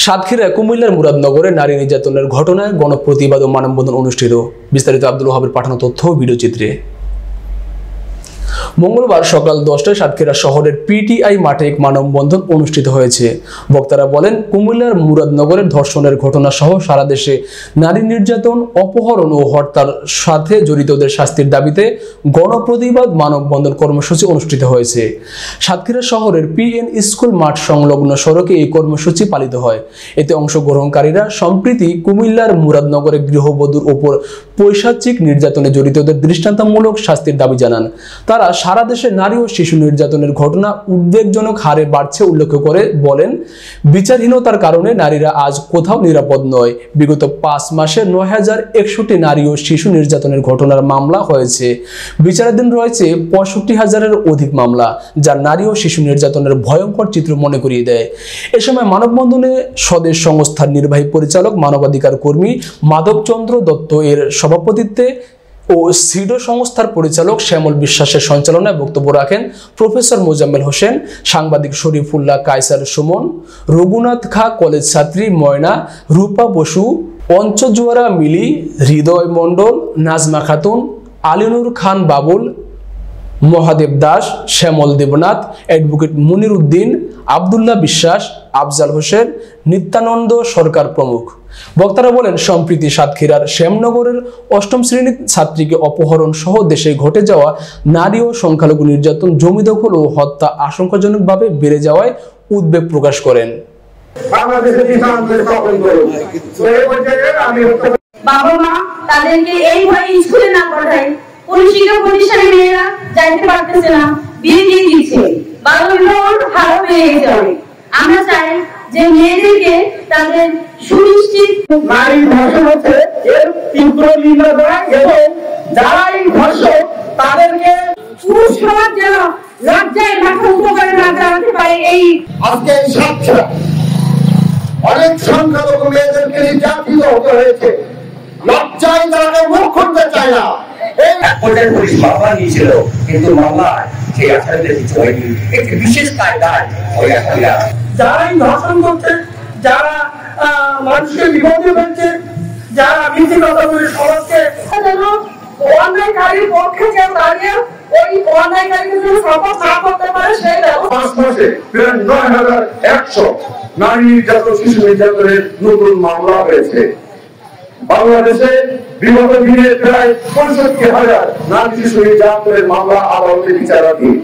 সাতক্ষীরা কুমিল্লার মুরাদনগরে নারী নির্যাতনের ঘটনায় গণপ্রতিবাদ ও মানববন্ধন অনুষ্ঠিত। বিস্তারিত আব্দুল ওহাবের পাঠানো তথ্য ও ভিডিওচিত্রে। মঙ্গলবার সকাল 10টায় সাতক্ষীরা শহরের পিটিআই মাঠে এক মানববন্ধন অনুষ্ঠিত হয়েছে। বক্তারা বলেন, কুমিল্লার মুরাদনগরের ধর্ষণের ঘটনা সহ সারা দেশে নারী নির্যাতন, অপহরণ ও হত্যার সাথে জড়িতদের শাস্তির দাবিতে গণপ্রতিবাদ মানববন্ধন কর্মসূচি অনুষ্ঠিত হয়েছে। সাতক্ষীরা শহরের পিএন স্কুল মাঠ সংলগ্ন সড়কে এই কর্মসূচি পালিত হয়। এতে অংশগ্রহণকারীরা সম্প্রতি কুমিল্লার মুরাদনগরে গৃহবধূর ওপর পৈশাচিক নির্যাতনে জড়িতদের দৃষ্টান্তমূলক শাস্তির দাবি জানান। তারা সারা দেশে নারী ও শিশু নির্যাতনের ঘটনা উদ্বেগজনক হারে বাড়ছে উল্লেখ করে বলেন, বিচারহীনতার কারণে নারীরা আজ কোথাও নিরাপদ নয়। বিগত 5 মাসে 9061টি নারী ও শিশু নির্যাতনের ঘটনার মামলা হয়েছে। বিচারাধীন রয়েছে 65,000-এর অধিক মামলা, যা নারী ও শিশু নির্যাতনের ভয়ঙ্কর চিত্র মনে করিয়ে দেয়। এ সময় মানববন্ধনে স্বদেশ সংস্থার নির্বাহী পরিচালক মানবাধিকার কর্মী মাধবচন্দ্র দত্ত এর সভাপতিত্বে ও সিডো সংস্থার পরিচালক শ্যামল বিশ্বাসের সঞ্চালনায় বক্তব্য রাখেন প্রফেসর মোজাম্মেল হোসেন, সাংবাদিক শরীফুল্লাহ কায়সার সুমন, রঘুনাথ খা কলেজ ছাত্রী ময়না, রূপা বসু, পঞ্চজুয়ারা মিলি, হৃদয় মণ্ডল, নাজমা খাতুন, আলিনুর খান বাবুল, মহাদেব দাস, শ্যামল দেবনাথ, অ্যাডভোকেট মুনির উদ্দিন, আবদুল্লাহ বিশ্বাস, আফজাল হোসেন, নিত্যানন্দ সরকার প্রমুখ। বক্তারা বলেন, সম্প্রতি সাতক্ষীরার শ্যামনগরের 8ম শ্রেণীর ছাত্রীকে অপহরণ সহ দেশে ঘটে যাওয়া নারী ও সংখ্যালঘু নির্যাতন, জমি দখল ও হত্যা আশঙ্কাজনকভাবে বেড়ে যাওয়ায় উদ্বেগ প্রকাশ করেন। বাবা মা তাদেরকে এই ভয়ে স্কুলে না পাঠায়, কোন শিক্ষা প্রতিষ্ঠানে মেয়েরা যাইতে পারতেছে না, বিয়ে দিয়ে দিচ্ছে, বাল্যবিবাহ হার পেয়ে যাবে। আমরা চাই যে মেয়েদেরকে তাদের সুনিশ্চিত নারী ধর্ষণ হচ্ছে এর তীব্র নিন্দা করা এবং যারাই ধর্ষক তাদেরকে পুরুষ সমাজ যেন লজ্জায় মাথা উঁচু করে না দাঁড়াতে পারে। এই আজকে এই সাতক্ষীরা অনেক সংখ্যালঘু মেয়েদেরকে নির্যাতিত হতে হয়েছে। লজ্জায় তারা মুখ খুলতে চায় না। পুলিশ মামলা নিয়েছিল, কিন্তু মামলা সেই আসামিদের কিছু হয়নি। একটি বিশেষ কায়দায় ওই আসামিরা যারাই ধর্ষণ করছে, যারা মানুষকে বিপদে ফেলছে, যারা মিথ্যে কথা বলে সমাজকে যেন অন্যায়কারীর পক্ষে কেউ দাঁড়িয়ে ওই অন্যায়কারীকে যেন সাপোর্ট না করতে পারে সেই ব্যবস্থা। 5 মাসে প্রায় 9100 নারী নির্যাতন, শিশু নির্যাতনের নতুন মামলা হয়েছে। বাংলাদেশে বিগত দিনে প্রায় 65,000 নারী শিশু নির্যাতনের মামলা আদালতে বিচারাধীন।